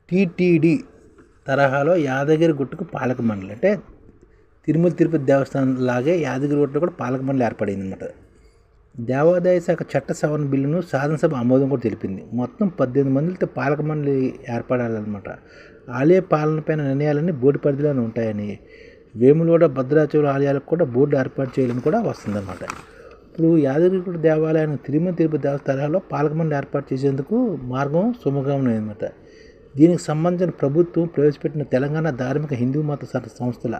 TTD తరహాలో యాదగిరి గుట్టకు పాలక మండలి అంటే తిరుమల తిరుపతి దేవస్థానం లాగే యాదగిరి గుట్టలో కూడా పాలక మండలి ఏర్పడింది అనమాట. దేవాదాయ శాఖ చట్ట సవరణ బిల్లును శాసనసభ ఆమోదం కూడా తెలిపింది. మొత్తం 18 మందితో పాలక మండలి ఏర్పడాలన్నమాట. ఆలయ పాలనపైన నిర్ణయాలన్నీ బోర్డు పరిధిలోనే ఉంటాయని, వేములవాడ భద్రాచలం ఆలయాలకు కూడా బోర్డు ఏర్పాటు చేయాలని కూడా వస్తుందన్నమాట. ఇప్పుడు యాదగిరిగుట్ట దేవాలయాన్ని తిరుమల తిరుపతి దేవస్థానాల్లో పాలక మండలి ఏర్పాటు చేసేందుకు మార్గం సుముఖమైనదన్నమాట. దీనికి సంబంధించిన ప్రభుత్వం ప్రవేశపెట్టిన తెలంగాణ ధార్మిక హిందూ మత సంస్థల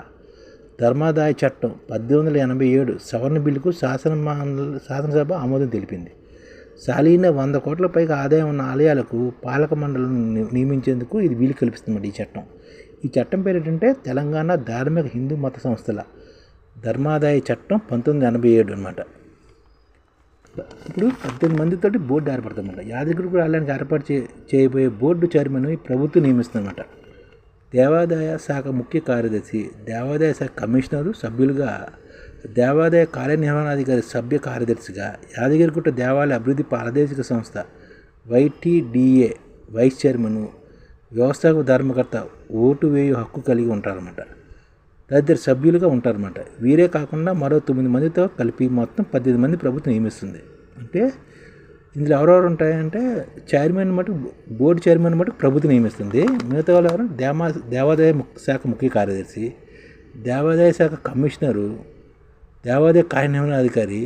ధర్మాదాయ చట్టం 1887 సవరణ బిల్లుకు శాసనసభ ఆమోదం తెలిపింది. సాలీన 100 కోట్ల పైగా ఆదాయం ఉన్న ఆలయాలకు పాలక మండలిని నియమించేందుకు ఇది వీలు కల్పిస్తుంది. ఈ చట్టం పేరు ఏంటంటే తెలంగాణ ధార్మిక హిందూ మత సంస్థల ధర్మాదాయ చట్టం 1987 అనమాట. ఇప్పుడు 18 మందితోటి బోర్డు ఏర్పడుతుందన్నమాట. యాదగిరిగుట్ట ఆలయానికి ఏర్పాటు చేయబోయే బోర్డు చైర్మన్ ప్రభుత్వం నియమిస్తుందన్నమాట. దేవాదాయ శాఖ ముఖ్య కార్యదర్శి, దేవాదాయ శాఖ కమిషనరు సభ్యులుగా, దేవాదాయ కార్యనిర్వహణాధికారి సభ్య కార్యదర్శిగా, యాదగిరిగుట్ట దేవాలయ అభివృద్ధి ప్రాదేశిక సంస్థ YTDA వైస్ చైర్మన్, వ్యవస్థాపక ధర్మకర్త ఓటు వేయు హక్కు కలిగి ఉంటారన్నమాట. తదితర సభ్యులుగా ఉంటారన్నమాట. వీరే కాకుండా మరో 9 మందితో కలిపి మొత్తం 18 మంది ప్రభుత్వం నియమిస్తుంది. అంటే ఇందులో ఎవరెవరు ఉంటాయంటే చైర్మన్ మటుకు బోర్డు చైర్మన్ మటుకు ప్రభుత్వం నియమిస్తుంది. మిగతా వాళ్ళు ఎవరు దేవాదాయ శాఖ ముఖ్య కార్యదర్శి, దేవాదాయ శాఖ కమిషనరు, దేవాదాయ కార్యనిర్వహణాధికారి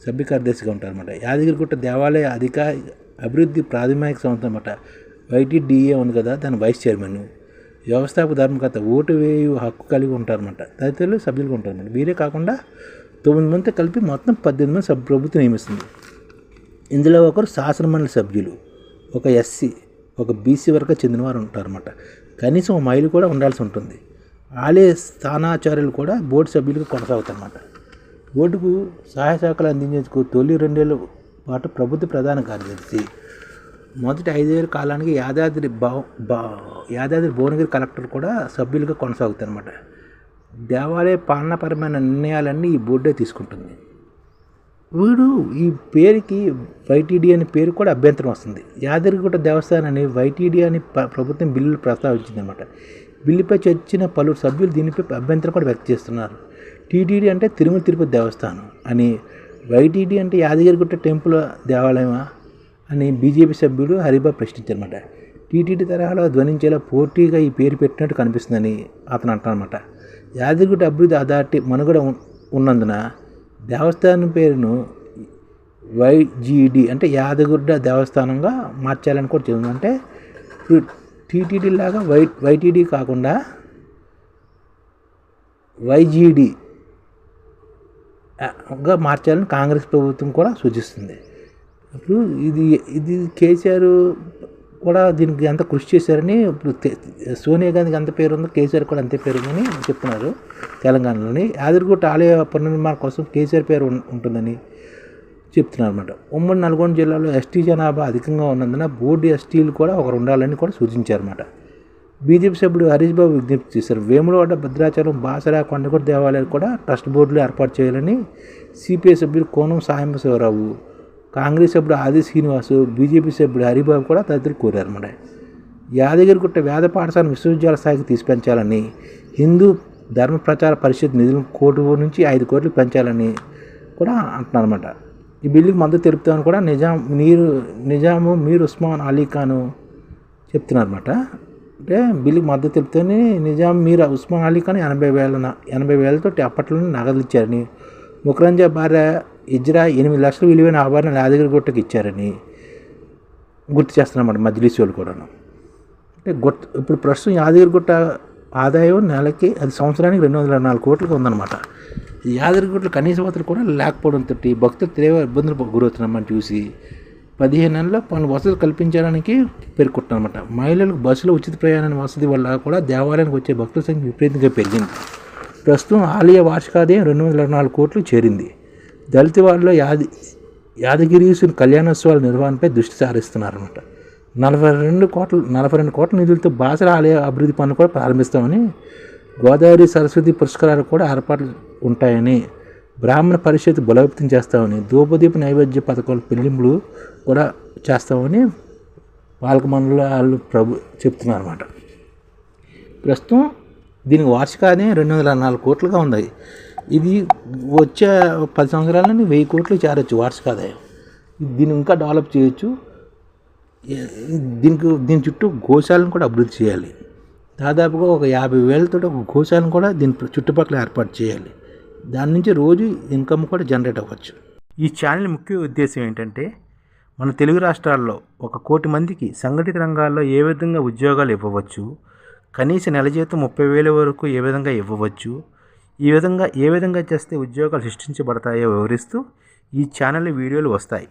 సభ్య కార్యదర్శిగా ఉంటారన్నమాట. యాదగిరిగుట్ట దేవాలయ అభివృద్ధి ప్రాథమిక సంస్థ అన్నమాట. YTDA ఉంది కదా, దాని వైస్ చైర్మన్, వ్యవస్థాపక ధర్మకర్త ఓటు వేయు హక్కు కలిగి ఉంటారన్నమాట. తదితరులు సభ్యులుగా ఉంటారన్నమాట. వీరే కాకుండా 9 మందితో కలిపి మొత్తం 18 మంది ప్రభుత్వం నియమిస్తుంది. ఇందులో ఒకరు శాసనమండలి సభ్యులు, ఒక SC, ఒక BC వరకు చెందిన వారు ఉంటారన్నమాట. కనీసం ఒక మహిళ కూడా ఉండాల్సి ఉంటుంది. ఆలయ స్థానాచార్యులు కూడా బోర్డు సభ్యులుగా కొనసాగుతారన్నమాట. బోర్డుకు సహాయ శాఖలు అందించేందుకు తొలి 2 ఏళ్ల పాటు ప్రభుత్వ ప్రధాన కార్యదర్శి, మొదటి 5 ఏళ్ల కాలానికి యాదాద్రి భువనగిరి కలెక్టర్ కూడా సభ్యులుగా కొనసాగుతారన్నమాట. దేవాలయ పాలనాపరమైన నిర్ణయాలన్నీ ఈ బోర్డే తీసుకుంటుంది. వీడు ఈ పేరుకి YTD అనే పేరు కూడా అభ్యంతరం వస్తుంది. యాదగిరిగుట్ట దేవస్థానాన్ని YTD అని ప్రభుత్వం బిల్లులు ప్రస్తావించిందనమాట. బిల్లుపై చర్చిన పలువురు సభ్యులు దీనిపై అభ్యంతరం కూడా వ్యక్తం చేస్తున్నారు. TTD అంటే తిరుమల తిరుపతి దేవస్థానం అని, YTD అంటే యాదగిరిగుట్ట టెంపుల్ దేవాలయమా అని BJP సభ్యుడు హరిబాబు ప్రశ్నించారన్నమాట. TTD తరహాలో ధ్వనించేలా పోటీగా ఈ పేరు పెట్టినట్టు కనిపిస్తుందని అతను అంటారన్నమాట. యాదగిరిగుట్ట అభివృద్ధి అథారిటీ మనుగడ ఉన్నందున దేవస్థానం పేరును YGD అంటే యాదగిరిగుట్ట దేవస్థానంగా మార్చాలని కూడా చెప్తుంది. అంటే TTD లాగా YTD కాకుండా YGDగా మార్చాలని కాంగ్రెస్ ప్రభుత్వం కూడా సూచిస్తుంది. ఇప్పుడు ఇది కేసీఆర్ కూడా దీనికి ఎంత కృషి చేశారని, ఇప్పుడు సోనియా గాంధీకి ఎంత పేరు ఉందో కేసీఆర్ కూడా అంతే పేరు ఉందని చెప్తున్నారు. తెలంగాణలోని యాదగిరిగుట్ట ఆలయ పునర్నిర్మాణం కోసం కేసీఆర్ పేరు ఉంటుందని చెప్తున్నారు అన్నమాట. ఉమ్మడి నల్గొండ జిల్లాలో ST జనాభా అధికంగా ఉన్నందున బోర్డు STలు కూడా ఒకరు ఉండాలని కూడా సూచించారన్నమాట. BJP సభ్యుడు హరీష్ బాబు విజ్ఞప్తి చేశారు. వేములవాడ, భద్రాచలం, బాసరా, కొండగూడ దేవాలయాలు కూడా ట్రస్ట్ బోర్డులు ఏర్పాటు చేయాలని CPI సభ్యులు కోనం సాంబశివరావు, కాంగ్రెస్ సభ్యుడు ఆది శ్రీనివాసు, BJP సభ్యుడు హరిబాబు కూడా తదితరులు కోరారన్నమాట. యాదగిరిగుట్ట వేద పాఠశాల విశ్వవిద్యాలయ స్థాయికి తీసుకెంచాలని, హిందూ ధర్మ ప్రచార పరిషత్ నిధులను 1 కోటి నుంచి 5 కోట్లు పెంచాలని కూడా అంటున్నారన్నమాట. ఈ బిల్లుకి మద్దతు తెలుపుతామని కూడా నిజాము మీర్ ఉస్మాన్ అలీ ఖాన్ చెప్తున్నారన్నమాట. అంటే బిల్లుకి మద్దతు తెలుపుతామని నిజాం మీర్ ఉస్మాన్ అలీ ఖాన్ 80,000 తోటి అప్పట్లోనే నగదులు ఇచ్చారని, ముఖరంజా భార్య ఇజ్రా 8 లక్షల విలువైన ఆభరణాలు యాదగిరిగుట్టకి ఇచ్చారని గుర్తు చేస్తున్నమాట మజ్లిస్ వాళ్ళు కూడాను. అంటే ఇప్పుడు ప్రస్తుతం యాదగిరిగుట్ట ఆదాయం నెలకి అది సంవత్సరానికి 224 కోట్లకు ఉందన్నమాట. ఈ యాదగిరిగుట్టలో కనీస వసతులు కూడా లేకపోవడంతో భక్తులు తీవ్ర ఇబ్బందులు గురవుతున్నామని చూసి 15 నెలల్లో పలు వసతులు కల్పించడానికి పేర్కొంటున్నారన్నమాట. మహిళలకు బస్సులో ఉచిత ప్రయాణ వసతి వల్ల కూడా దేవాలయానికి వచ్చే భక్తుల సంఖ్య విపరీతంగా పెరిగింది. ప్రస్తుతం ఆలయ వార్షికాదాయం 224 కోట్లు చేరింది. దళిత వారిలో యాదగిరీశ్వరుని కళ్యాణోత్సవాల నిర్వహణపై దృష్టి సారిస్తున్నారన్నమాట. 42 కోట్ల నిధులతో బాసర ఆలయ అభివృద్ధి పనులు కూడా ప్రారంభిస్తామని, గోదావరి సరస్వతి పురస్కారాలు కూడా ఏర్పాట్లు ఉంటాయని, బ్రాహ్మణ పరిషత్ బలోపేతం చేస్తామని, ధూపదీప నైవేద్య పథకాల పెళ్లింపులు కూడా చేస్తామని పాలకమండలి వాళ్ళు చెప్తున్నారు అనమాట. ప్రస్తుతం దీనికి వార్షిక ఆదాయం 204 కోట్లుగా ఉంది. ఇది వచ్చే 10 సంవత్సరాలని 1000 కోట్లు చేరొచ్చు వార్షిక ఆదాయం. దీన్ని ఇంకా డెవలప్ చేయొచ్చు. దీని చుట్టూ గోశాలను కూడా అభివృద్ధి చేయాలి. దాదాపుగా ఒక 50,000 తోటి ఒక గోశాలను కూడా దీని చుట్టుపక్కల ఏర్పాటు చేయాలి. దాని నుంచి రోజు ఇన్కమ్ కూడా జనరేట్ అవ్వచ్చు. ఈ ఛానల్ ముఖ్య ఉద్దేశం ఏంటంటే, మన తెలుగు రాష్ట్రాల్లో 1 కోటి మందికి సంఘటిత రంగాల్లో ఏ విధంగా ఉద్యోగాలు ఇవ్వవచ్చు, కనీస నెల జీతం 30,000 వరకు ఏ విధంగా ఇవ్వవచ్చు, ఏ విధంగా చేస్తే ఉద్యోగాలు సృష్టించబడతాయో వివరిస్తూ ఈ ఛానల్ వీడియోలు వస్తాయి.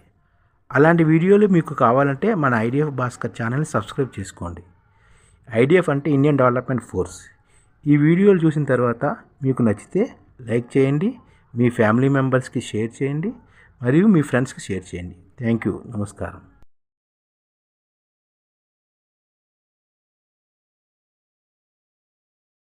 అలాంటి వీడియోలు మీకు కావాలంటే మన ఐడిఎఫ్ భాస్కర్ ఛానల్ని సబ్స్క్రైబ్ చేసుకోండి. ఐడిఎఫ్ అంటే ఇండియన్ డెవలప్మెంట్ ఫోర్స్. ఈ వీడియోలు చూసిన తర్వాత మీకు నచ్చితే లైక్ చేయండి, మీ ఫ్యామిలీ మెంబర్స్కి షేర్ చేయండి, మరియు మీ ఫ్రెండ్స్కి షేర్ చేయండి. Thank you. నమస్కారం.